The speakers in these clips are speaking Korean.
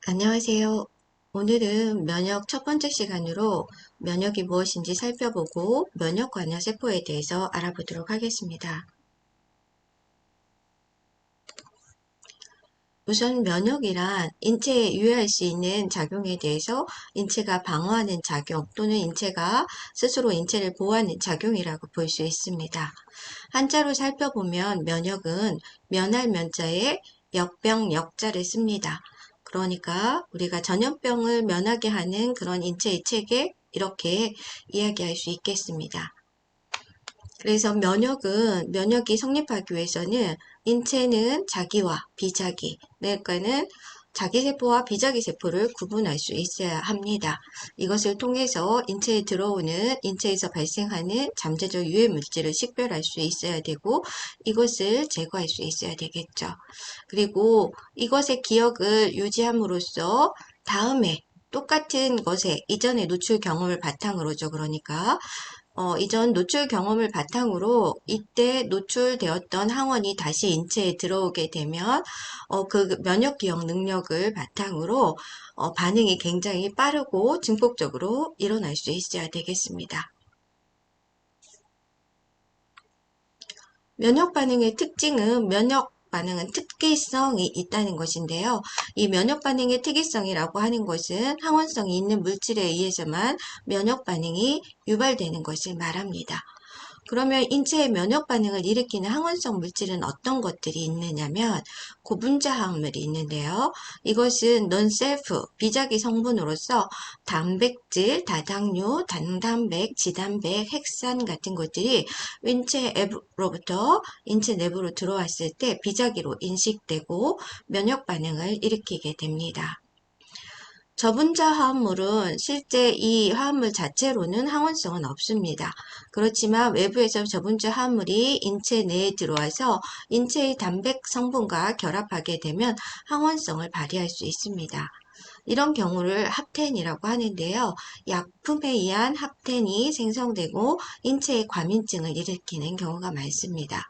안녕하세요. 오늘은 면역 첫 번째 시간으로 면역이 무엇인지 살펴보고 면역 관여 세포에 대해서 알아보도록 하겠습니다. 우선 면역이란 인체에 유해할 수 있는 작용에 대해서 인체가 방어하는 작용 또는 인체가 스스로 인체를 보호하는 작용이라고 볼 수 있습니다. 한자로 살펴보면 면역은 면할 면자에 역병 역자를 씁니다. 그러니까 우리가 전염병을 면하게 하는 그런 인체의 체계 이렇게 이야기할 수 있겠습니다. 그래서 면역이 성립하기 위해서는 인체는 자기와 비자기, 그러니까는 자기세포와 비자기세포를 구분할 수 있어야 합니다. 이것을 통해서 인체에 들어오는, 인체에서 발생하는 잠재적 유해 물질을 식별할 수 있어야 되고, 이것을 제거할 수 있어야 되겠죠. 그리고 이것의 기억을 유지함으로써 다음에 똑같은 것에 이전의 노출 경험을 바탕으로죠. 그러니까 이전 노출 경험을 바탕으로 이때 노출되었던 항원이 다시 인체에 들어오게 되면 그 면역 기억 능력을 바탕으로 반응이 굉장히 빠르고 증폭적으로 일어날 수 있어야 되겠습니다. 면역 반응의 특징은 면역 반응은 특기성이 있다는 것인데요. 이 면역 반응의 특이성이라고 하는 것은 항원성이 있는 물질에 의해서만 면역 반응이 유발되는 것을 말합니다. 그러면 인체의 면역 반응을 일으키는 항원성 물질은 어떤 것들이 있느냐면 고분자 항물이 있는데요. 이것은 non-self 비자기 성분으로서 단백질, 다당류, 단단백, 지단백, 핵산 같은 것들이 인체로부터 인체 내부로 들어왔을 때 비자기로 인식되고 면역 반응을 일으키게 됩니다. 저분자 화합물은 실제 이 화합물 자체로는 항원성은 없습니다. 그렇지만 외부에서 저분자 화합물이 인체 내에 들어와서 인체의 단백 성분과 결합하게 되면 항원성을 발휘할 수 있습니다. 이런 경우를 합텐이라고 하는데요. 약품에 의한 합텐이 생성되고 인체의 과민증을 일으키는 경우가 많습니다.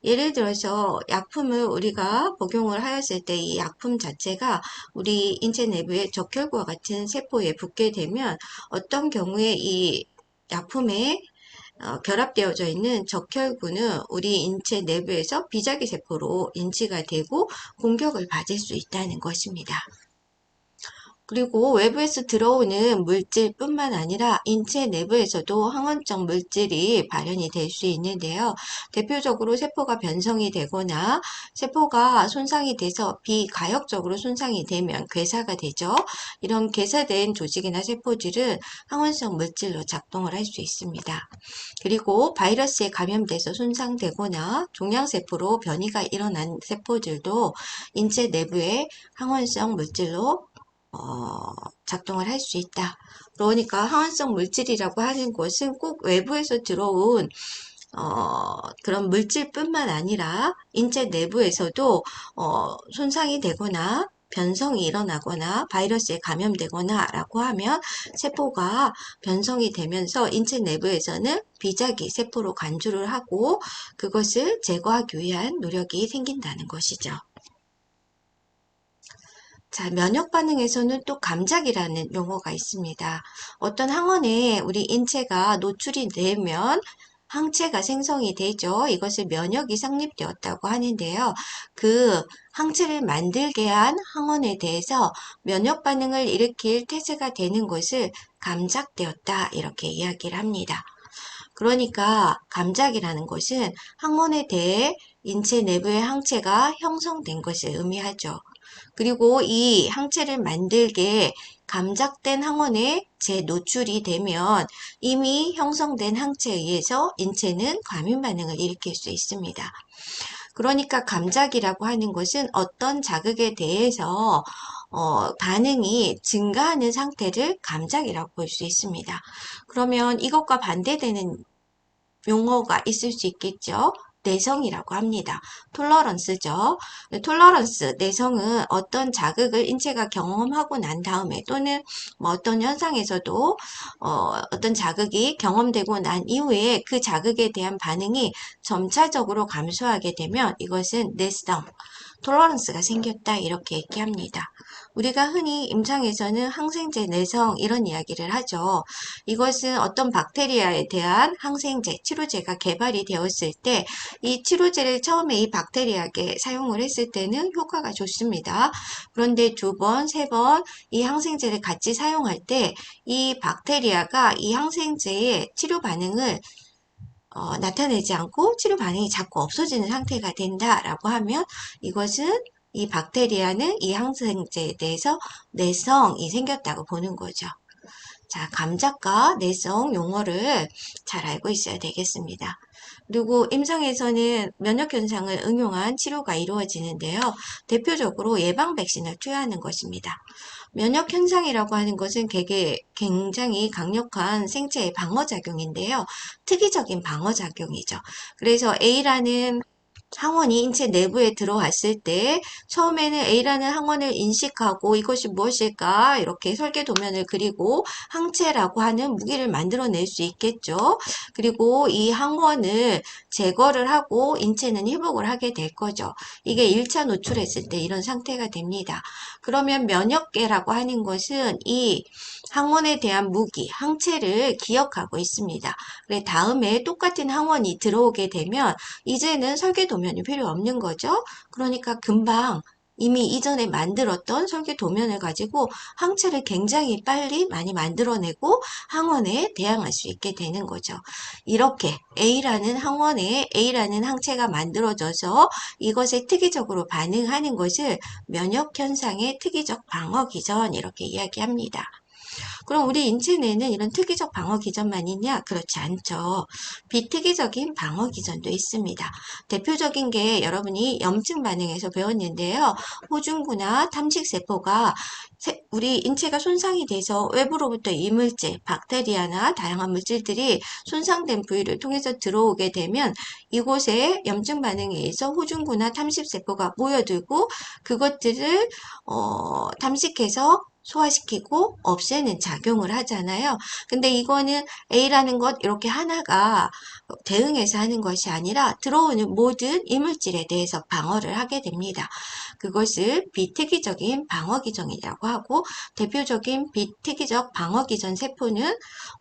예를 들어서 약품을 우리가 복용을 하였을 때 이 약품 자체가 우리 인체 내부에 적혈구와 같은 세포에 붙게 되면 어떤 경우에 이 약품에 결합되어져 있는 적혈구는 우리 인체 내부에서 비자기 세포로 인지가 되고 공격을 받을 수 있다는 것입니다. 그리고 외부에서 들어오는 물질뿐만 아니라 인체 내부에서도 항원적 물질이 발현이 될 수 있는데요. 대표적으로 세포가 변성이 되거나 세포가 손상이 돼서 비가역적으로 손상이 되면 괴사가 되죠. 이런 괴사된 조직이나 세포들은 항원성 물질로 작동을 할 수 있습니다. 그리고 바이러스에 감염돼서 손상되거나 종양세포로 변이가 일어난 세포들도 인체 내부에 항원성 물질로 작동을 할 수 있다. 그러니까 항원성 물질이라고 하는 것은 꼭 외부에서 들어온 그런 물질뿐만 아니라 인체 내부에서도 손상이 되거나 변성이 일어나거나 바이러스에 감염되거나 라고 하면 세포가 변성이 되면서 인체 내부에서는 비자기 세포로 간주를 하고 그것을 제거하기 위한 노력이 생긴다는 것이죠. 자, 면역 반응에서는 또 감작이라는 용어가 있습니다. 어떤 항원에 우리 인체가 노출이 되면 항체가 생성이 되죠. 이것을 면역이 성립되었다고 하는데요. 그 항체를 만들게 한 항원에 대해서 면역 반응을 일으킬 태세가 되는 것을 감작되었다 이렇게 이야기를 합니다. 그러니까 감작이라는 것은 항원에 대해 인체 내부의 항체가 형성된 것을 의미하죠. 그리고 이 항체를 만들게 감작된 항원에 재노출이 되면 이미 형성된 항체에 의해서 인체는 과민 반응을 일으킬 수 있습니다. 그러니까 감작이라고 하는 것은 어떤 자극에 대해서 반응이 증가하는 상태를 감작이라고 볼 수 있습니다. 그러면 이것과 반대되는 용어가 있을 수 있겠죠. 내성이라고 합니다. 톨러런스죠. 내성은 어떤 자극을 인체가 경험하고 난 다음에 또는 뭐 어떤 현상에서도 어떤 자극이 경험되고 난 이후에 그 자극에 대한 반응이 점차적으로 감소하게 되면 이것은 내성 톨러런스가 생겼다 이렇게 얘기합니다. 우리가 흔히 임상에서는 항생제 내성 이런 이야기를 하죠. 이것은 어떤 박테리아에 대한 항생제, 치료제가 개발이 되었을 때 이 치료제를 처음에 이 박테리아에게 사용을 했을 때는 효과가 좋습니다. 그런데 두 번, 세 번 이 항생제를 같이 사용할 때 이 박테리아가 이 항생제의 치료 반응을 나타내지 않고 치료 반응이 자꾸 없어지는 상태가 된다라고 하면 이것은 이 박테리아는 이 항생제에 대해서 내성이 생겼다고 보는 거죠. 자, 감작과 내성 용어를 잘 알고 있어야 되겠습니다. 그리고 임상에서는 면역 현상을 응용한 치료가 이루어지는데요. 대표적으로 예방 백신을 투여하는 것입니다. 면역 현상이라고 하는 것은 굉장히 강력한 생체의 방어작용인데요. 특이적인 방어작용이죠. 그래서 A라는 항원이 인체 내부에 들어왔을 때 처음에는 A라는 항원을 인식하고 이것이 무엇일까 이렇게 설계도면을 그리고 항체라고 하는 무기를 만들어낼 수 있겠죠. 그리고 이 항원을 제거를 하고 인체는 회복을 하게 될 거죠. 이게 1차 노출했을 때 이런 상태가 됩니다. 그러면 면역계라고 하는 것은 이 항원에 대한 무기, 항체를 기억하고 있습니다. 그래 다음에 똑같은 항원이 들어오게 되면 이제는 설계도면이 필요 없는 거죠. 그러니까 금방 이미 이전에 만들었던 설계 도면을 가지고 항체를 굉장히 빨리 많이 만들어내고 항원에 대항할 수 있게 되는 거죠. 이렇게 A라는 항원에 A라는 항체가 만들어져서 이것에 특이적으로 반응하는 것을 면역현상의 특이적 방어기전 이렇게 이야기합니다. 그럼 우리 인체 내에는 이런 특이적 방어 기전만 있냐? 그렇지 않죠. 비특이적인 방어 기전도 있습니다. 대표적인 게 여러분이 염증 반응에서 배웠는데요. 호중구나 탐식세포가 우리 인체가 손상이 돼서 외부로부터 이물질, 박테리아나 다양한 물질들이 손상된 부위를 통해서 들어오게 되면 이곳에 염증 반응에 의해서 호중구나 탐식세포가 모여들고 그것들을 탐식해서 소화시키고 없애는 작용을 하잖아요. 근데 이거는 A라는 것 이렇게 하나가 대응해서 하는 것이 아니라 들어오는 모든 이물질에 대해서 방어를 하게 됩니다. 그것을 비특이적인 방어기전이라고 하고 대표적인 비특이적 방어기전 세포는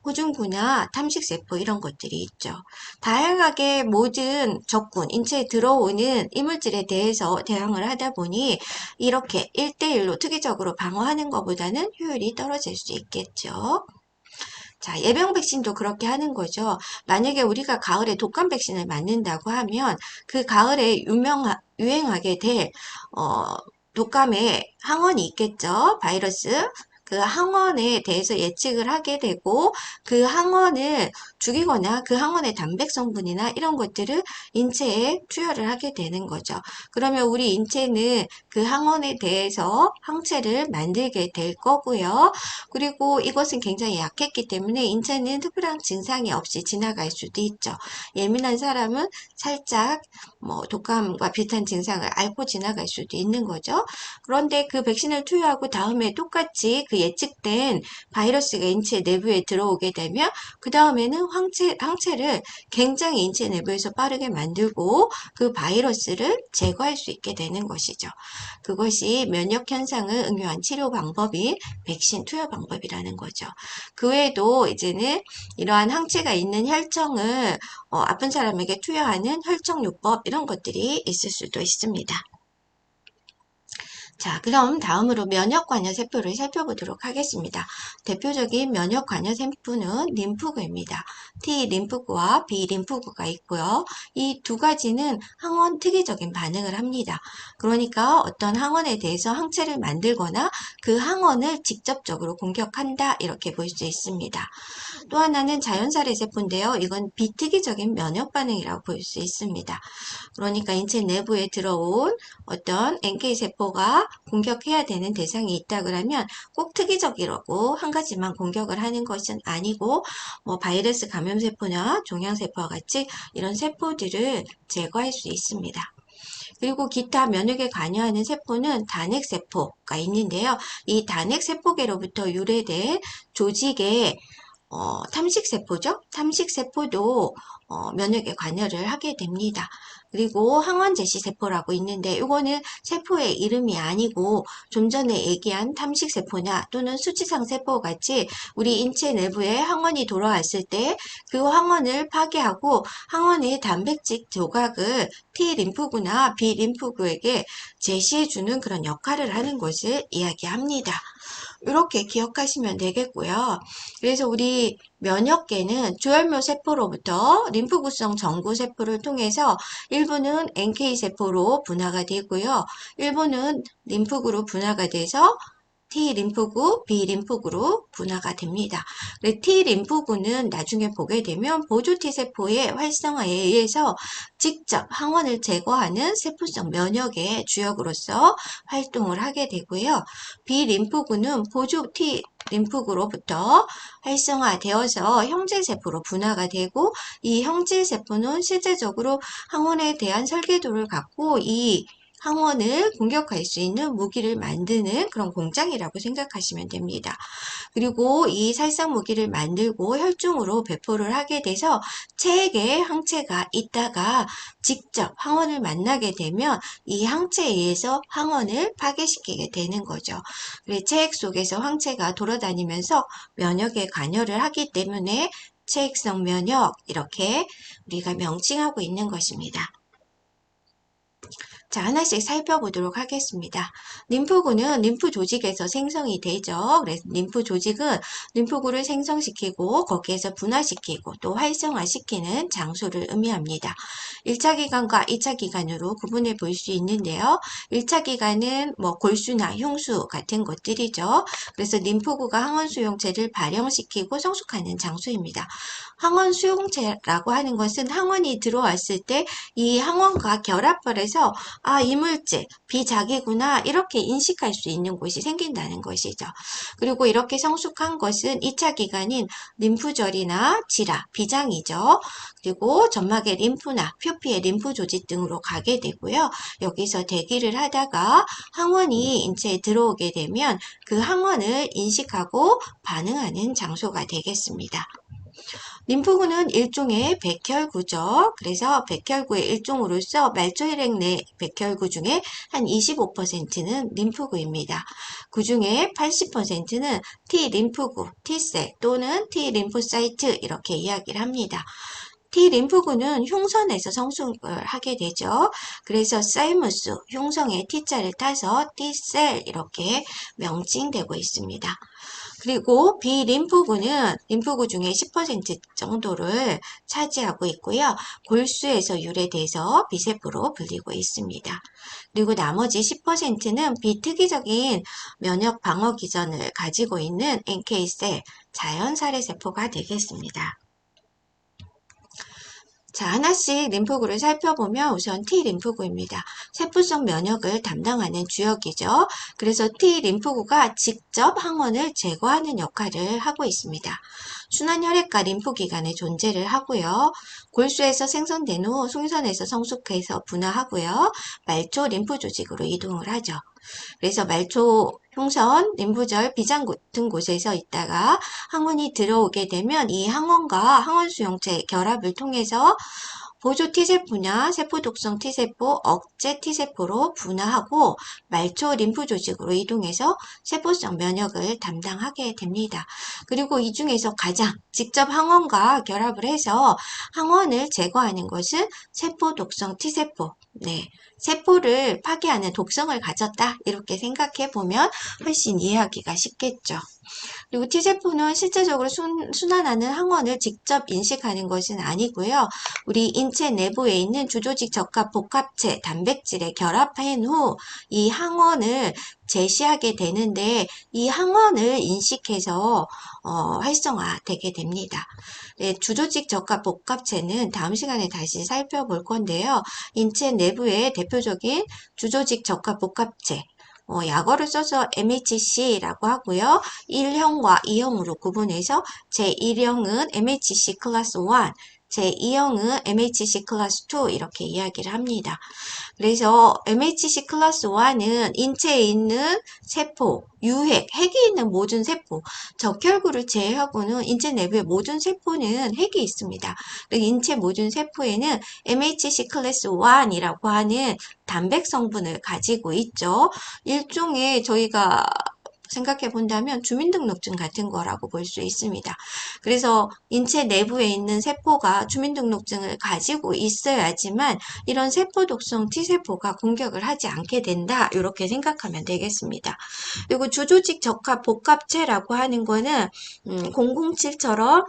호중구나 탐식세포 이런 것들이 있죠. 다양하게 모든 적군, 인체에 들어오는 이물질에 대해서 대항을 하다 보니 이렇게 1대1로 특이적으로 방어하는 것보다는 효율이 떨어질 수 있겠죠. 자, 예방 백신도 그렇게 하는 거죠. 만약에 우리가 가을에 독감 백신을 맞는다고 하면 그 가을에 유행하게 될 독감의 항원이 있겠죠. 바이러스. 그 항원에 대해서 예측을 하게 되고 그 항원을 죽이거나 그 항원의 단백 성분이나 이런 것들을 인체에 투여를 하게 되는 거죠. 그러면 우리 인체는 그 항원에 대해서 항체를 만들게 될 거고요. 그리고 이것은 굉장히 약했기 때문에 인체는 특별한 증상이 없이 지나갈 수도 있죠. 예민한 사람은 살짝 독감과 비슷한 증상을 앓고 지나갈 수도 있는 거죠. 그런데 그 백신을 투여하고 다음에 똑같이 그 예측된 바이러스가 인체 내부에 들어오게 되면 그 다음에는 항체를 굉장히 인체 내부에서 빠르게 만들고 그 바이러스를 제거할 수 있게 되는 것이죠. 그것이 면역 현상을 응용한 치료 방법인 백신 투여 방법이라는 거죠. 그 외에도 이제는 이러한 항체가 있는 혈청을 아픈 사람에게 투여하는 혈청요법 이런 것들이 있을 수도 있습니다. 자, 그럼 다음으로 면역관여 세포를 살펴보도록 하겠습니다. 대표적인 면역관여 세포는 림프구입니다. T 림프구와 B 림프구가 있고요. 이 두 가지는 항원 특이적인 반응을 합니다. 그러니까 어떤 항원에 대해서 항체를 만들거나 그 항원을 직접적으로 공격한다 이렇게 볼 수 있습니다. 또 하나는 자연살해 세포인데요. 이건 비특이적인 면역 반응이라고 볼 수 있습니다. 그러니까 인체 내부에 들어온 어떤 NK세포가 공격해야 되는 대상이 있다 그러면 꼭 특이적이라고 한 가지만 공격을 하는 것은 아니고 바이러스 감염세포나 종양세포와 같이 이런 세포들을 제거할 수 있습니다. 그리고 기타 면역에 관여하는 세포는 단핵세포가 있는데요. 이 단핵세포계로부터 유래된 조직의 탐식세포죠. 탐식세포도 면역에 관여를 하게 됩니다. 그리고 항원 제시세포라고 있는데 이거는 세포의 이름이 아니고 좀 전에 얘기한 탐식세포나 또는 수치상 세포 같이 우리 인체 내부에 항원이 돌아왔을 때 그 항원을 파괴하고 항원의 단백질 조각을 T 림프구나 B 림프구에게 제시해주는 그런 역할을 하는 것을 이야기합니다. 이렇게 기억하시면 되겠고요. 그래서 우리 면역계는 조혈묘 세포로부터 림프구성 정구 세포를 통해서 일부는 NK 세포로 분화가 되고요. 일부는 림프구로 분화가 돼서 T 림프구, B 림프구로 분화가 됩니다. T 림프구는 나중에 보게 되면 보조 T세포의 활성화에 의해서 직접 항원을 제거하는 세포성 면역의 주역으로서 활동을 하게 되고요. B 림프구는 보조 T 림프구로부터 활성화되어서 형질세포로 분화가 되고 이 형질세포는 실제적으로 항원에 대한 설계도를 갖고 이 항원을 공격할 수 있는 무기를 만드는 그런 공장이라고 생각하시면 됩니다. 그리고 이 살상 무기를 만들고 혈중으로 배포를 하게 돼서 체액에 항체가 있다가 직접 항원을 만나게 되면 이 항체에 의해서 항원을 파괴시키게 되는 거죠. 그래서 체액 속에서 항체가 돌아다니면서 면역에 관여를 하기 때문에 체액성 면역 이렇게 우리가 명칭하고 있는 것입니다. 자, 하나씩 살펴보도록 하겠습니다. 림프구는 림프 조직에서 생성이 되죠. 그래서 림프 조직은 림프구를 생성시키고 거기에서 분화시키고 또 활성화시키는 장소를 의미합니다. 1차 기관과 2차 기관으로 구분해 볼 수 있는데요. 1차 기관은 뭐 골수나 흉수 같은 것들이죠. 그래서 림프구가 항원 수용체를 발형시키고 성숙하는 장소입니다. 항원 수용체라고 하는 것은 항원이 들어왔을 때 이 항원과 결합을 해서 아, 이물질, 비자기구나 이렇게 인식할 수 있는 곳이 생긴다는 것이죠. 그리고 이렇게 성숙한 것은 2차 기관인 림프절이나 지라, 비장이죠. 그리고 점막의 림프나 표피의 림프 조직 등으로 가게 되고요. 여기서 대기를 하다가 항원이 인체에 들어오게 되면 그 항원을 인식하고 반응하는 장소가 되겠습니다. 림프구는 일종의 백혈구죠. 그래서 백혈구의 일종으로서 말초혈액 내 백혈구 중에 한 25%는 림프구입니다. 그 중에 80%는 T 림프구, T셀 또는 T 림포사이트 이렇게 이야기를 합니다. T 림프구는 흉선에서 성숙을 하게 되죠. 그래서 사이무스, 흉성의 T자를 따서 T셀 이렇게 명칭되고 있습니다. 그리고 비림프구는 림프구 중에 10% 정도를 차지하고 있고요. 골수에서 유래돼서 비세포로 불리고 있습니다. 그리고 나머지 10%는 비특이적인 면역 방어 기전을 가지고 있는 NK셀, 자연 살해세포가 되겠습니다. 자, 하나씩 림프구를 살펴보면 우선 T 림프구입니다. 세포성 면역을 담당하는 주역이죠. 그래서 T 림프구가 직접 항원을 제거하는 역할을 하고 있습니다. 순환혈액과 림프기관에 존재를 하고요. 골수에서 생성된 후 흉선에서 성숙해서 분화하고요. 말초 림프 조직으로 이동을 하죠. 그래서 말초, 흉선, 림프절, 비장 같은 곳에서 있다가 항원이 들어오게 되면 이 항원과 항원 수용체 결합을 통해서 보조 T세포냐 세포독성 T세포, 억제 T세포로 분화하고 말초 림프 조직으로 이동해서 세포성 면역을 담당하게 됩니다. 그리고 이 중에서 가장 직접 항원과 결합을 해서 항원을 제거하는 것은 세포독성 T세포, 네, 세포를 파괴하는 독성을 가졌다 이렇게 생각해 보면 훨씬 이해하기가 쉽겠죠. 그리고 T세포는 실제적으로 순환하는 항원을 직접 인식하는 것은 아니고요. 우리 인체 내부에 있는 주조직 적합 복합체 단백질에 결합한 후 이 항원을 제시하게 되는데 이 항원을 인식해서 활성화되게 됩니다. 네, 주조직 적합 복합체는 다음 시간에 다시 살펴볼 건데요. 인체 내부의 대표적인 주조직 적합 복합체 약어를 써서 MHC라고 하고요. 1형과 2형으로 구분해서 제1형은 MHC 클래스 1, 제2형은 MHC 클래스 2 이렇게 이야기를 합니다. 그래서 MHC 클래스 1은 인체에 있는 세포, 유핵, 핵이 있는 모든 세포, 적혈구를 제외하고는 인체 내부의 모든 세포는 핵이 있습니다. 인체 모든 세포에는 MHC 클래스 1이라고 하는 단백 성분을 가지고 있죠. 일종의 저희가 생각해 본다면 주민등록증 같은 거라고 볼 수 있습니다. 그래서 인체 내부에 있는 세포가 주민등록증을 가지고 있어야지만 이런 세포 독성 T세포가 공격을 하지 않게 된다. 이렇게 생각하면 되겠습니다. 그리고 주조직 적합 복합체라고 하는 거는 007처럼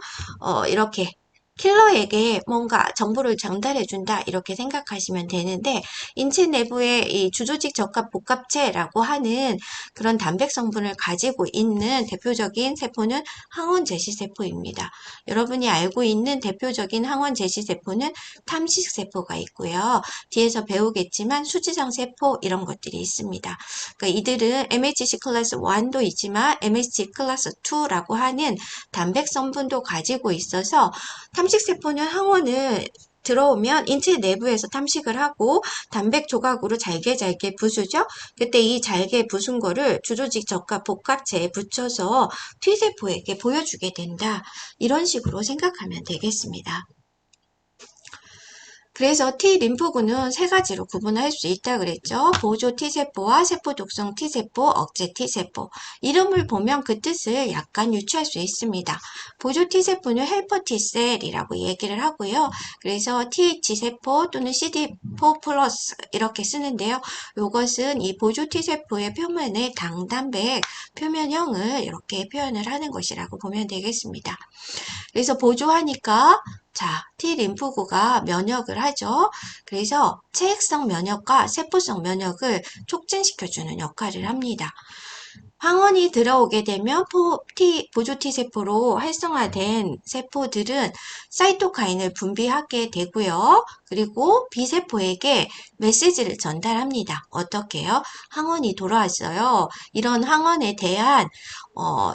이렇게 킬러에게 뭔가 정보를 전달해준다 이렇게 생각하시면 되는데 인체 내부에 이 주조직 적합 복합체라고 하는 그런 단백 성분을 가지고 있는 대표적인 세포는 항원 제시세포입니다. 여러분이 알고 있는 대표적인 항원 제시세포는 탐식세포가 있고요. 뒤에서 배우겠지만 수지성 세포 이런 것들이 있습니다. 그러니까 이들은 MHC 클래스 1도 있지만 MHC 클래스 2라고 하는 단백 성분도 가지고 있어서 탐식세포는 항원을 들어오면 인체 내부에서 탐식을 하고 단백 조각으로 잘게 부수죠. 그때 이 잘게 부순 거를 주조직 적합 복합체에 붙여서 T세포에게 보여주게 된다. 이런 식으로 생각하면 되겠습니다. 그래서 T 림프구는 세 가지로 구분할 수 있다 그랬죠. 보조 T세포와 세포 독성 T세포, 억제 T세포. 이름을 보면 그 뜻을 약간 유추할 수 있습니다. 보조 T세포는 헬퍼 T셀이라고 얘기를 하고요. 그래서 TH세포 또는 CD4 플러스 이렇게 쓰는데요. 이것은 이 보조 T세포의 표면의 당단백 표면형을 이렇게 표현을 하는 것이라고 보면 되겠습니다. 그래서 보조하니까 자, T 림프구가 면역을 하죠. 그래서 체액성 면역과 세포성 면역을 촉진시켜주는 역할을 합니다. 항원이 들어오게 되면 보조 T세포로 활성화된 세포들은 사이토카인을 분비하게 되고요. 그리고 B세포에게 메시지를 전달합니다. 어떻게 해요? 항원이 돌아왔어요. 이런 항원에 대한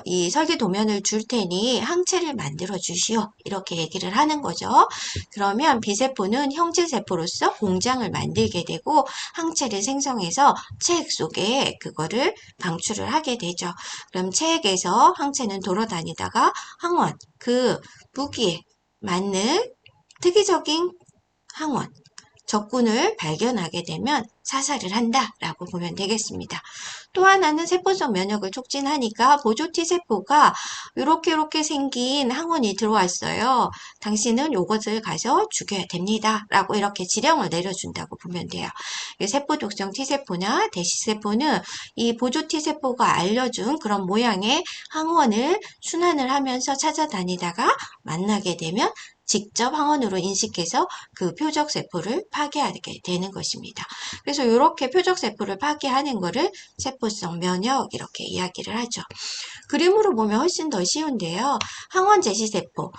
이 설계 도면을 줄 테니 항체를 만들어 주시오. 이렇게 얘기를 하는 거죠. 그러면 B세포는 형질세포로서 공장을 만들게 되고 항체를 생성해서 체액 속에 그거를 방출을 하게 되죠. 그럼 체액에서 항체는 돌아다니다가 항원, 그 무기에 맞는 특이적인 항원, 적군을 발견하게 되면 사살을 한다라고 보면 되겠습니다. 또 하나는 세포성 면역을 촉진하니까 보조 T세포가 이렇게 생긴 항원이 들어왔어요. 당신은 이것을 가서 죽여야 됩니다. 라고 이렇게 지령을 내려준다고 보면 돼요. 세포 독성 T세포나 대시세포는 이 보조 T세포가 알려준 그런 모양의 항원을 순환을 하면서 찾아다니다가 만나게 되면 직접 항원으로 인식해서 그 표적세포를 파괴하게 되는 것입니다. 그래서 이렇게 표적세포를 파괴하는 거를 세포성 면역 이렇게 이야기를 하죠. 그림으로 보면 훨씬 더 쉬운데요. 항원 제시세포,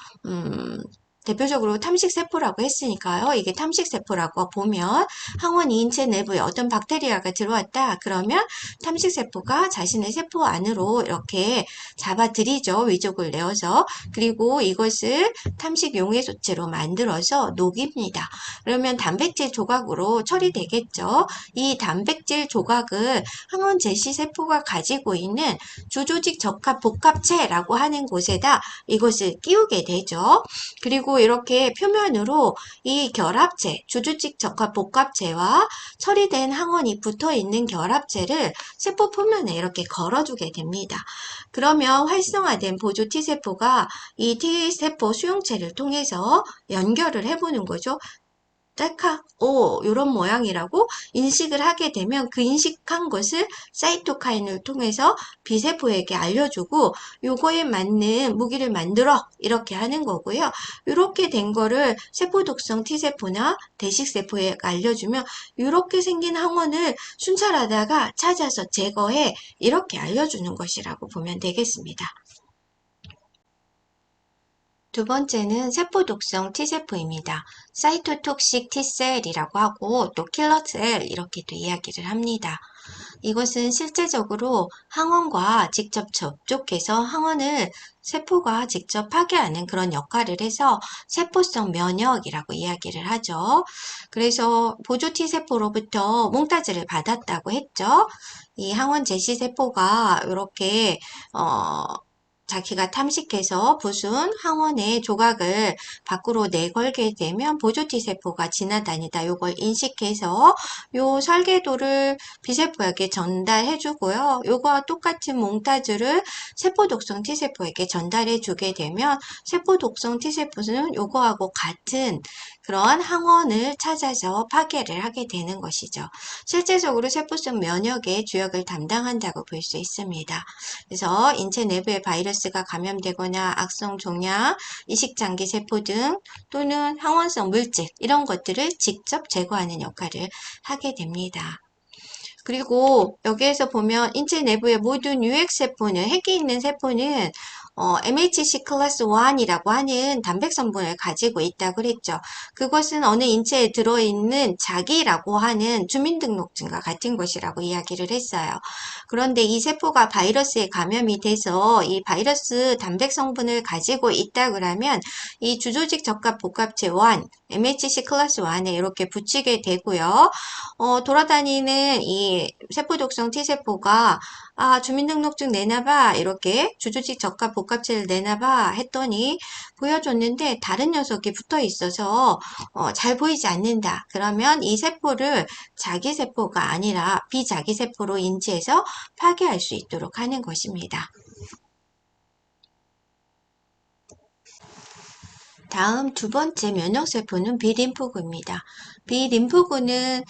대표적으로 탐식세포라고 했으니까요. 이게 탐식세포라고 보면 항원이 인체 내부에 어떤 박테리아가 들어왔다. 그러면 탐식세포가 자신의 세포 안으로 이렇게 잡아들이죠. 위족을 내어서. 그리고 이것을 탐식 용해소체로 만들어서 녹입니다. 그러면 단백질 조각으로 처리되겠죠. 이 단백질 조각을 항원 제시세포가 가지고 있는 주조직 적합 복합체라고 하는 곳에다 이것을 끼우게 되죠. 그리고 이렇게 표면으로 이 결합체, 주조직 적합 복합체와 처리된 항원이 붙어 있는 결합체를 세포 표면에 이렇게 걸어주게 됩니다. 그러면 활성화된 보조 T세포가 이 T세포 수용체를 통해서 연결을 해보는 거죠. 짤카, 요런 모양이라고 인식을 하게 되면 그 인식한 것을 사이토카인을 통해서 B세포에게 알려주고 요거에 맞는 무기를 만들어 이렇게 하는 거고요. 이렇게 된 거를 세포 독성 T세포나 대식세포에 알려주면 이렇게 생긴 항원을 순찰하다가 찾아서 제거해 이렇게 알려주는 것이라고 보면 되겠습니다. 두 번째는 세포 독성 T세포입니다. 사이토톡식 T셀이라고 하고 또 킬러셀 이렇게도 이야기를 합니다. 이것은 실제적으로 항원과 직접 접촉해서 항원을 세포가 직접 파괴하는 그런 역할을 해서 세포성 면역이라고 이야기를 하죠. 그래서 보조 T세포로부터 몽타주를 받았다고 했죠. 이 항원 제시세포가 이렇게 자기가 탐식해서 부순 항원의 조각을 밖으로 내걸게 되면 보조 T세포가 지나다니다 요걸 인식해서 요 설계도를 B세포에게 전달해 주고요. 요거와 똑같은 몽타주를 세포 독성 T세포에게 전달해 주게 되면 세포 독성 T세포는 요거하고 같은 그런 항원을 찾아서 파괴를 하게 되는 것이죠. 실제적으로 세포성 면역의 주역을 담당한다고 볼 수 있습니다. 그래서 인체 내부에 바이러스가 감염되거나 악성 종양, 이식장기 세포 등 또는 항원성 물질 이런 것들을 직접 제거하는 역할을 하게 됩니다. 그리고 여기에서 보면 인체 내부의 모든 유핵세포는, 핵이 있는 세포는 MHC 클래스 1이라고 하는 단백성분을 가지고 있다고 그랬죠. 그것은 어느 인체에 들어있는 자기라고 하는 주민등록증과 같은 것이라고 이야기를 했어요. 그런데 이 세포가 바이러스에 감염이 돼서 이 바이러스 단백성분을 가지고 있다 그러면 이 주조직 적합 복합체 1, MHC 클래스 1에 이렇게 붙이게 되고요. 돌아다니는 이 세포 독성 T세포가 주민등록증 내놔봐 이렇게 주조직 적합 복합체를 내놔봐 했더니 보여줬는데 다른 녀석이 붙어 있어서 잘 보이지 않는다. 그러면 이 세포를 자기 세포가 아니라 비자기 세포로 인지해서 파괴할 수 있도록 하는 것입니다. 다음 두 번째 면역세포는 B림프구입니다. B림프구는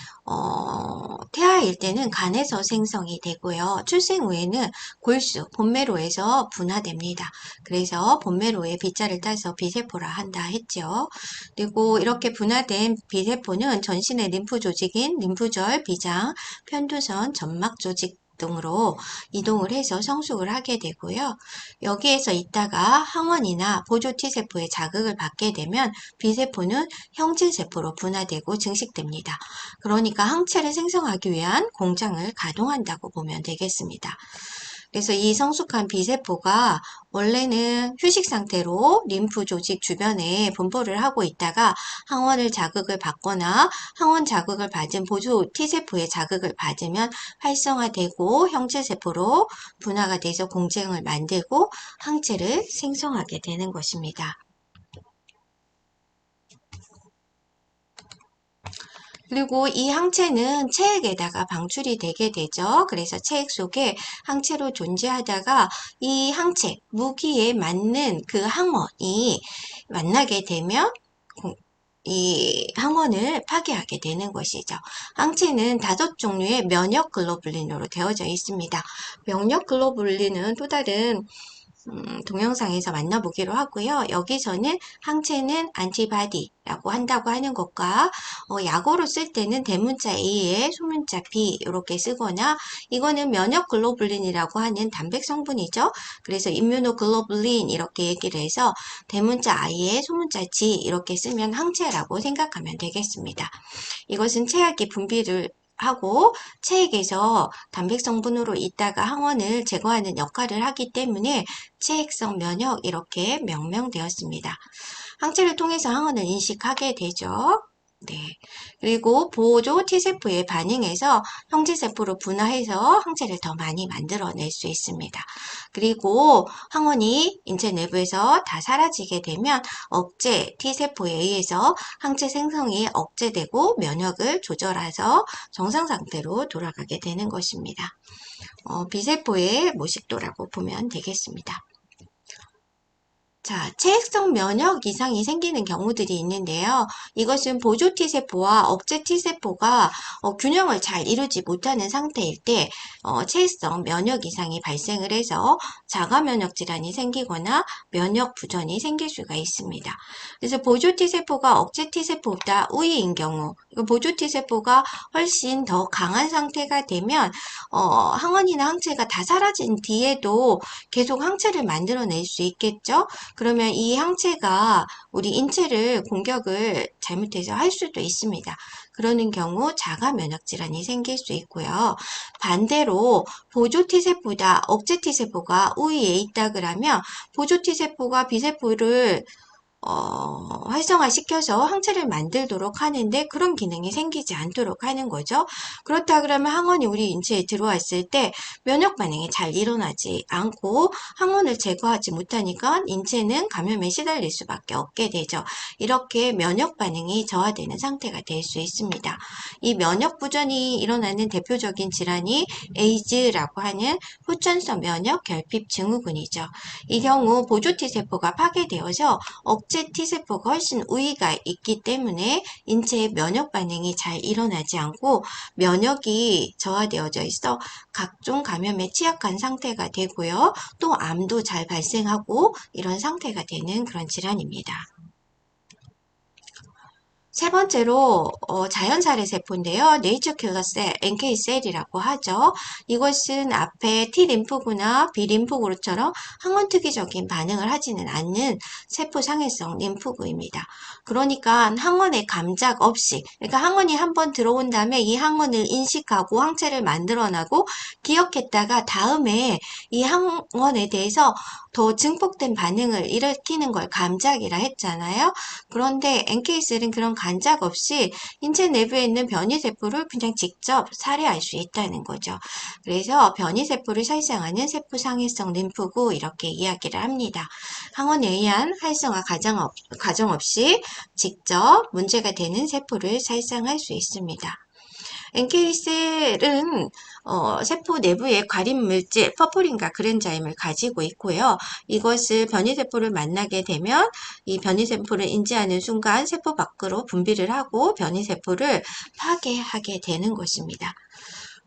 태아일 때는 간에서 생성이 되고요. 출생 후에는 골수, 본매로에서 분화됩니다. 그래서 본매로에 B자를 따서 B세포라 한다 했죠. 그리고 이렇게 분화된 B세포는 전신의 림프 조직인 림프절, 비장, 편두선, 점막 조직 등으로 이동을 해서 성숙을 하게 되고요. 여기에서 있다가 항원이나 보조 T세포의 자극을 받게 되면 B세포는 형질세포로 분화되고 증식됩니다. 그러니까 항체를 생성하기 위한 공장을 가동한다고 보면 되겠습니다. 그래서 이 성숙한 B세포가 원래는 휴식 상태로 림프 조직 주변에 분포를 하고 있다가 항원을 자극을 받거나 항원 자극을 받은 보조 T세포의 자극을 받으면 활성화되고 형체세포로 분화가 돼서 공장을 만들고 항체를 생성하게 되는 것입니다. 그리고 이 항체는 체액에다가 방출이 되게 되죠. 그래서 체액 속에 항체로 존재하다가 이 항체, 무기에 맞는 그 항원이 만나게 되면 이 항원을 파괴하게 되는 것이죠. 항체는 5종류의 면역 글로불린으로 되어져 있습니다. 면역 글로불린은 또 다른 동영상에서 만나보기로 하고요. 여기서는 항체는 안티바디라고 한다고 하는 것과 약어로 쓸 때는 대문자 A에 소문자 B 이렇게 쓰거나 이거는 면역 글로불린이라고 하는 단백 성분이죠. 그래서 임뮤노글로불린 이렇게 얘기를 해서 대문자 I에 소문자 G 이렇게 쓰면 항체라고 생각하면 되겠습니다. 이것은 체액이 분비를 하고 체액에서 단백 성분으로 있다가 항원을 제거하는 역할을 하기 때문에 체액성 면역 이렇게 명명되었습니다. 항체를 통해서 항원을 인식하게 되죠. 네. 그리고 보조 T세포에 반응해서 형질세포로 분화해서 항체를 더 많이 만들어낼 수 있습니다. 그리고 항원이 인체 내부에서 다 사라지게 되면 억제 T세포에 의해서 항체 생성이 억제되고 면역을 조절해서 정상 상태로 돌아가게 되는 것입니다. B세포의 모식도라고 보면 되겠습니다. 자, 체액성 면역 이상이 생기는 경우들이 있는데요. 이것은 보조 T세포와 억제 T세포가 균형을 잘 이루지 못하는 상태일 때 체액성 면역 이상이 발생을 해서 자가 면역 질환이 생기거나 면역 부전이 생길 수가 있습니다. 그래서 보조 T세포가 억제 T세포보다 우위인 경우, 보조 T세포가 훨씬 더 강한 상태가 되면 항원이나 항체가 다 사라진 뒤에도 계속 항체를 만들어낼 수 있겠죠. 그러면 이 항체가 우리 인체를 공격을 잘못해서 할 수도 있습니다. 그러는 경우 자가 면역 질환이 생길 수 있고요. 반대로 보조 T세포다 억제 T세포가 우위에 있다 그러면 보조 T세포가 B세포를 활성화시켜서 항체를 만들도록 하는데 그런 기능이 생기지 않도록 하는 거죠. 그렇다 그러면 항원이 우리 인체에 들어왔을 때 면역 반응이 잘 일어나지 않고 항원을 제거하지 못하니까 인체는 감염에 시달릴 수밖에 없게 되죠. 이렇게 면역 반응이 저하되는 상태가 될 수 있습니다. 이 면역 부전이 일어나는 대표적인 질환이 에이즈라고 하는 후천성 면역 결핍 증후군이죠. 이 경우 보조 T세포가 파괴되어서 억제 T세포가 훨씬 우위가 있기 때문에 인체의 면역 반응이 잘 일어나지 않고 면역이 저하되어져 있어 각종 감염에 취약한 상태가 되고요. 또 암도 잘 발생하고 이런 상태가 되는 그런 질환입니다. 세 번째로 자연살해 세포인데요. 네이처 킬러 셀, NK 셀이라고 하죠. 이것은 앞에 T 림프구나 B 림프구처럼 항원 특이적인 반응을 하지는 않는 세포 상해성 림프구입니다. 그러니까 항원의 감작 없이, 그러니까 항원이 한번 들어온 다음에 이 항원을 인식하고 항체를 만들어내고 기억했다가 다음에 이 항원에 대해서 더 증폭된 반응을 일으키는 걸 감작이라 했잖아요. 그런데 NK셀은 그런 간작 없이 인체 내부에 있는 변이세포를 그냥 직접 살해할 수 있다는 거죠. 그래서 변이세포를 살상하는 세포상해성 림프구 이렇게 이야기를 합니다. 항원에 의한 활성화 과정 없이 직접 문제가 되는 세포를 살상할 수 있습니다. NK셀은 세포 내부에 과린 물질 퍼포린과 그랜자임을 가지고 있고요. 이것을 변이세포를 만나게 되면 이 변이세포를 인지하는 순간 세포 밖으로 분비를 하고 변이세포를 파괴하게 되는 것입니다.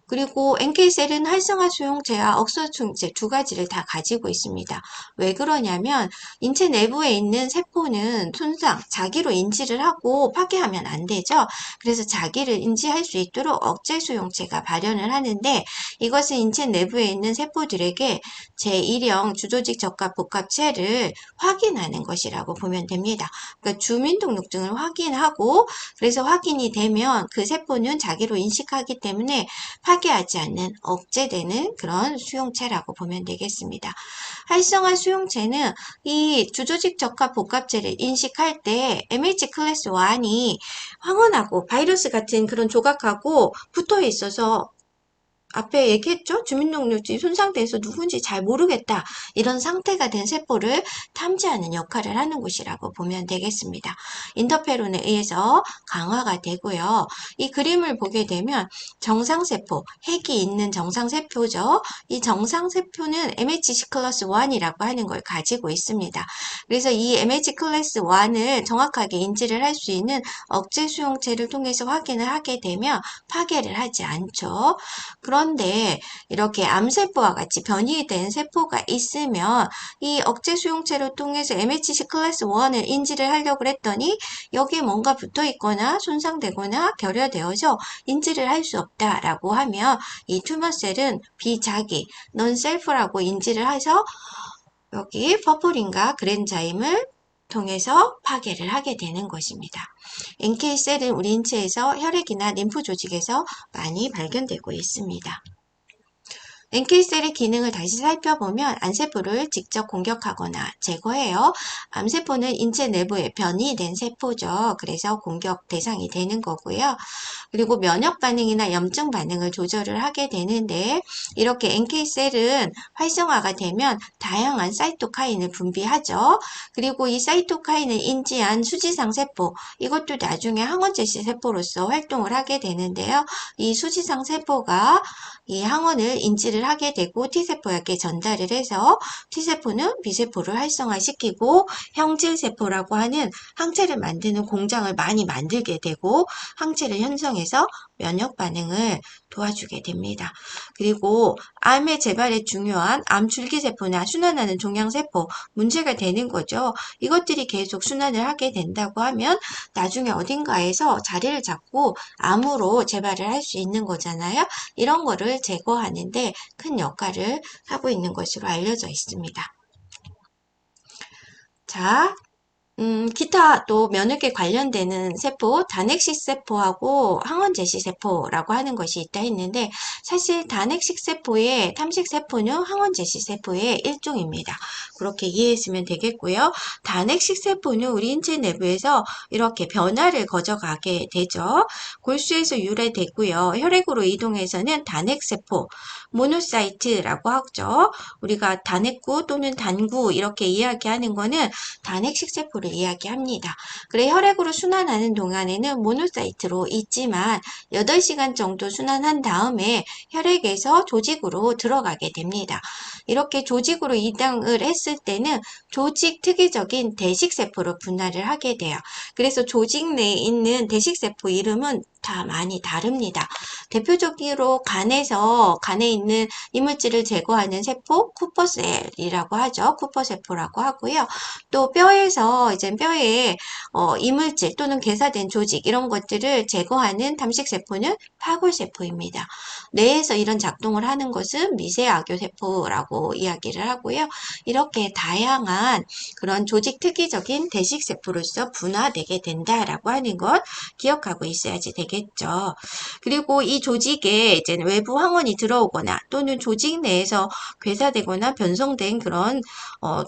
그리고 NK셀은 활성화 수용체와 억소 수용체 두 가지를 다 가지고 있습니다. 왜 그러냐면 인체 내부에 있는 세포는 손상, 자기로 인지를 하고 파괴하면 안 되죠. 그래서 자기를 인지할 수 있도록 억제 수용체가 발현을 하는데 이것은 인체 내부에 있는 세포들에게 제1형 주조직 적합 복합체를 확인하는 것이라고 보면 됩니다. 그러니까 주민등록증을 확인하고 그래서 확인이 되면 그 세포는 자기로 인식하기 때문에 파괴하지 않는 억제되는 그런 수용체라고 보면 되겠습니다. 활성화 수용체는 이 주조직 적합 복합체를 인식할 때 MH 클래스 1이 황원하고 바이러스 같은 그런 조각하고 붙어 있어서 앞에 얘기했죠? 주민등록증이 손상돼서 누군지 잘 모르겠다. 이런 상태가 된 세포를 탐지하는 역할을 하는 곳이라고 보면 되겠습니다. 인터페론에 의해서 강화가 되고요. 이 그림을 보게 되면 정상세포, 핵이 있는 정상세포죠. 이 정상세포는 MHC 클래스 1이라고 하는 걸 가지고 있습니다. 그래서 이 MH 클래스 1을 정확하게 인지를 할 수 있는 억제 수용체를 통해서 확인을 하게 되면 파괴를 하지 않죠. 그런데 이렇게 암세포와 같이 변이된 세포가 있으면 이 억제 수용체를 통해서 MHC 클래스 1을 인지를 하려고 했더니 여기에 뭔가 붙어 있거나 손상되거나 결여되어서 인지를 할 수 없다라고 하면 이 튜머셀은 비자기, non-self라고 인지를 해서 여기 퍼포린과 그랜자임을 통해서 파괴를 하게 되는 것입니다. NK셀은 우리 인체에서 혈액이나 림프 조직에서 많이 발견되고 있습니다. NK셀의 기능을 다시 살펴보면 암세포를 직접 공격하거나 제거해요. 암세포는 인체 내부에 변이된 세포죠. 그래서 공격 대상이 되는 거고요. 그리고 면역 반응이나 염증 반응을 조절을 하게 되는데 이렇게 NK셀은 활성화가 되면 다양한 사이토카인을 분비하죠. 그리고 이 사이토카인을 인지한 수지상 세포 이것도 나중에 항원제시 세포로서 활동을 하게 되는데요. 이 수지상 세포가 이 항원을 인지를 하게 되고 T세포에게 전달을 해서 T세포는 B세포를 활성화시키고 형질세포라고 하는 항체를 만드는 공장을 많이 만들게 되고 항체를 형성해서 면역 반응을 도와주게 됩니다. 그리고 암의 재발에 중요한 암줄기세포나 순환하는 종양세포 문제가 되는 거죠. 이것들이 계속 순환을 하게 된다고 하면 나중에 어딘가에서 자리를 잡고 암으로 재발을 할 수 있는 거잖아요. 이런 거를 제거하는데 큰 역할을 하고 있는 것으로 알려져 있습니다. 자, 기타 또 면역에 관련되는 세포, 단핵식 세포하고 항원제시 세포라고 하는 것이 있다 했는데, 사실 단핵식 세포의 탐식 세포는 항원제시 세포의 일종입니다. 그렇게 이해했으면 되겠고요. 단핵식 세포는 우리 인체 내부에서 이렇게 변화를 거쳐가게 되죠. 골수에서 유래됐고요. 혈액으로 이동해서는 단핵세포, 모노사이트라고 하죠. 우리가 단핵구 또는 단구 이렇게 이야기하는 거는 단핵식 세포를 이야기합니다. 그래 혈액으로 순환하는 동안에는 모노사이트로 있지만 8시간 정도 순환한 다음에 혈액에서 조직으로 들어가게 됩니다. 이렇게 조직으로 이동을 했을 때는 조직 특이적인 대식세포로 분할을 하게 돼요. 그래서 조직 내에 있는 대식세포 이름은 다 많이 다릅니다. 대표적으로 간에 있는 이물질을 제거하는 세포 쿠퍼셀이라고 하죠. 쿠퍼세포라고 하고요. 또 뼈에서 이제 뼈에 이물질 또는 괴사된 조직 이런 것들을 제거하는 담식세포는 파골세포입니다. 뇌에서 이런 작동을 하는 것은 미세악교세포라고 이야기를 하고요. 이렇게 다양한 그런 조직 특이적인 대식세포로서 분화되게 된다라고 하는 것 기억하고 있어야지 되겠죠. 그리고 이 조직에 이제 외부 항원이 들어오거나 또는 조직 내에서 괴사되거나 변성된 그런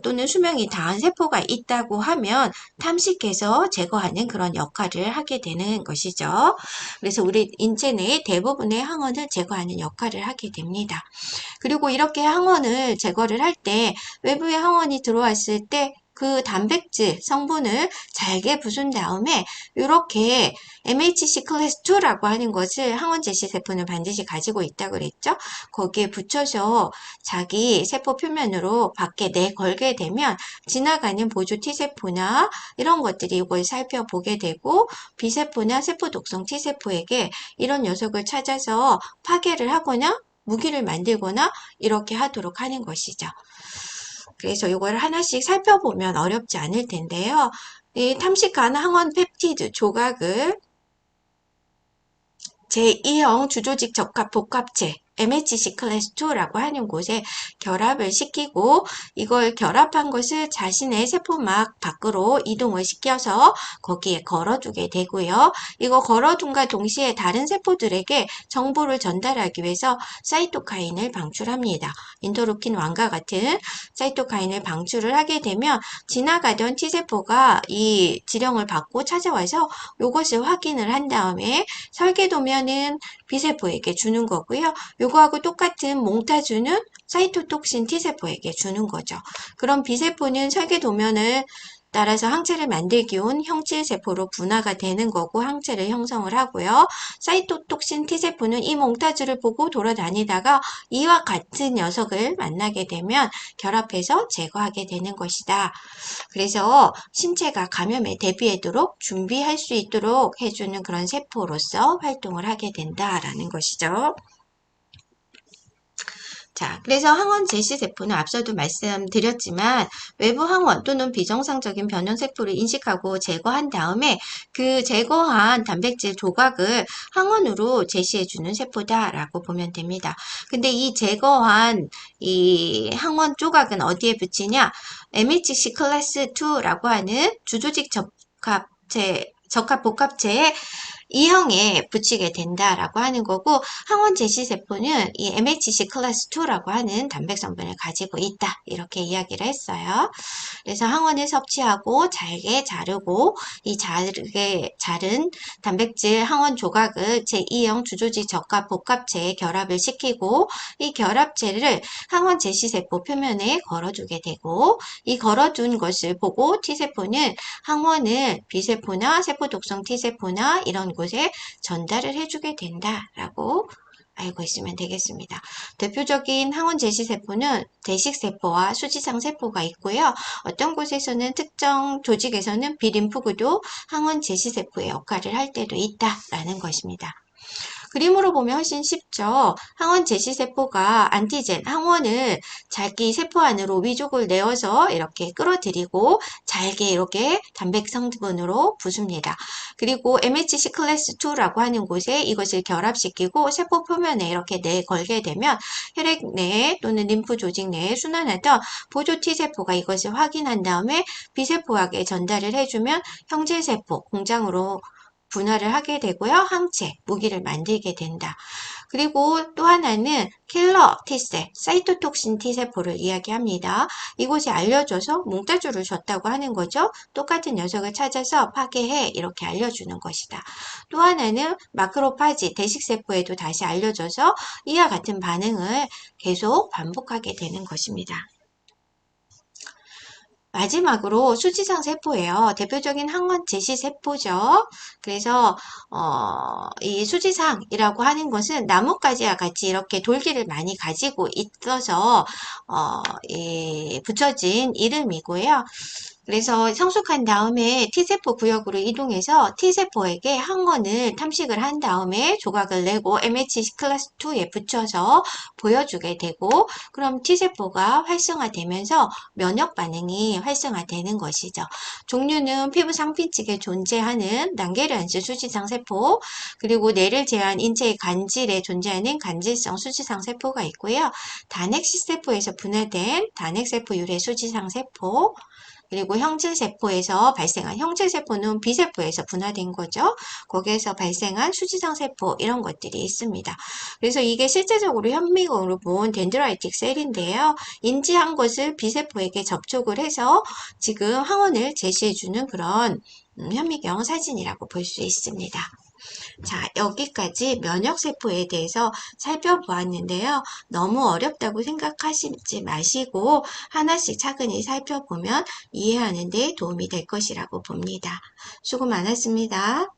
또는 수명이 다한 세포가 있다고 하면 탐식해서 제거하는 그런 역할을 하게 되는 것이죠. 그래서 우리 인체 내의 대부분의 항원을 제거하는 역할을 하게 됩니다. 그리고 이렇게 항원을 제거를 할 때 외부의 항원이 들어왔을 때 그 단백질 성분을 잘게 부순 다음에 이렇게 MHC 클래스 2라고 하는 것을 항원 제시 세포는 반드시 가지고 있다고 그랬죠. 거기에 붙여서 자기 세포 표면으로 밖에 내걸게 되면 지나가는 보조 T세포나 이런 것들이 이걸 살펴보게 되고 B세포나 세포 독성 T세포에게 이런 녀석을 찾아서 파괴를 하거나 무기를 만들거나 이렇게 하도록 하는 것이죠. 그래서 이걸 하나씩 살펴보면 어렵지 않을 텐데요. 이 탐식 가능 항원 펩티드 조각을 제2형 주조직 적합 복합체 MHC 클래스 2라고 하는 곳에 결합을 시키고 이걸 결합한 것을 자신의 세포막 밖으로 이동을 시켜서 거기에 걸어두게 되고요. 이거 걸어둔과 동시에 다른 세포들에게 정보를 전달하기 위해서 사이토카인을 방출합니다. 인터루킨 1과 같은 사이토카인을 방출을 하게 되면 지나가던 T세포가 이 지령을 받고 찾아와서 이것을 확인을 한 다음에 설계도면은 B세포에게 주는 거고요. 요거하고 똑같은 몽타주는 사이토톡신 T세포에게 주는 거죠. 그럼 B세포는 설계도면을 따라서 항체를 만들기 온 형질세포로 분화가 되는 거고 항체를 형성을 하고요. 사이토톡신 T세포는 이 몽타주를 보고 돌아다니다가 이와 같은 녀석을 만나게 되면 결합해서 제거하게 되는 것이다. 그래서 신체가 감염에 대비하도록 준비할 수 있도록 해주는 그런 세포로서 활동을 하게 된다라는 것이죠. 자, 그래서 항원 제시세포는 앞서도 말씀드렸지만 외부 항원 또는 비정상적인 변형세포를 인식하고 제거한 다음에 그 제거한 단백질 조각을 항원으로 제시해주는 세포다라고 보면 됩니다. 근데 이 제거한 이 항원 조각은 어디에 붙이냐? MHC 클래스 2라고 하는 주조직 적합 복합체에 E형에 붙이게 된다라고 하는 거고 항원 제시세포는 이 MHC 클래스 2라고 하는 단백 성분을 가지고 있다 이렇게 이야기를 했어요. 그래서 항원을 섭취하고 잘게 자르고 이 잘게 자른 단백질 항원 조각을 제2형 주조직 적합 복합체에 결합을 시키고 이 결합체를 항원 제시세포 표면에 걸어두게 되고 이 걸어둔 것을 보고 T세포는 항원을 B세포나 세포 독성 T세포나 이런 곳에 전달을 해주게 된다라고 알고 있으면 되겠습니다. 대표적인 항원 제시세포는 대식세포와 수지상세포가 있고요. 어떤 곳에서는 특정 조직에서는 비림프구도 항원 제시세포의 역할을 할 때도 있다라는 것입니다. 그림으로 보면 훨씬 쉽죠. 항원 제시세포가 안티젠, 항원을 자기 세포 안으로 위족을 내어서 이렇게 끌어들이고 잘게 이렇게 단백 성분으로 부숩니다. 그리고 MHC 클래스 2라고 하는 곳에 이것을 결합시키고 세포 표면에 이렇게 내걸게 되면 혈액 내에 또는 림프 조직 내에 순환하던 보조 T세포가 이것을 확인한 다음에 B세포에게 전달을 해주면 형제세포 공장으로 분할을 하게 되고요. 항체, 무기를 만들게 된다. 그리고 또 하나는 킬러 T셀, 사이토톡신 T세포를 이야기합니다. 이곳이 알려줘서 몽따주를 줬다고 하는 거죠. 똑같은 녀석을 찾아서 파괴해 이렇게 알려주는 것이다. 또 하나는 마크로파지, 대식세포에도 다시 알려줘서 이와 같은 반응을 계속 반복하게 되는 것입니다. 마지막으로 수지상 세포예요. 대표적인 항원 제시 세포죠. 그래서 이 수지상이라고 하는 것은 나뭇가지와 같이 이렇게 돌기를 많이 가지고 있어서 붙여진 이름이고요. 그래서 성숙한 다음에 T세포 구역으로 이동해서 T세포에게 항원을 탐식을 한 다음에 조각을 내고 MHC 클래스 2에 붙여서 보여주게 되고 그럼 T세포가 활성화되면서 면역 반응이 활성화되는 것이죠. 종류는 피부 상피층에 존재하는 난계련스 수지상 세포 그리고 뇌를 제한 인체의 간질에 존재하는 간질성 수지상 세포가 있고요. 단핵시 세포에서 분해된 단핵세포 유래 수지상 세포 그리고 형질세포에서 발생한 형질세포는 B세포에서 분화된 거죠. 거기에서 발생한 수지상 세포 이런 것들이 있습니다. 그래서 이게 실제적으로 현미경으로 본 덴드라이틱 셀인데요. 인지한 것을 B세포에게 접촉을 해서 지금 항원을 제시해주는 그런 현미경 사진이라고 볼 수 있습니다. 자, 여기까지 면역세포에 대해서 살펴보았는데요. 너무 어렵다고 생각하시지 마시고 하나씩 차근히 살펴보면 이해하는 데 도움이 될 것이라고 봅니다. 수고 많았습니다.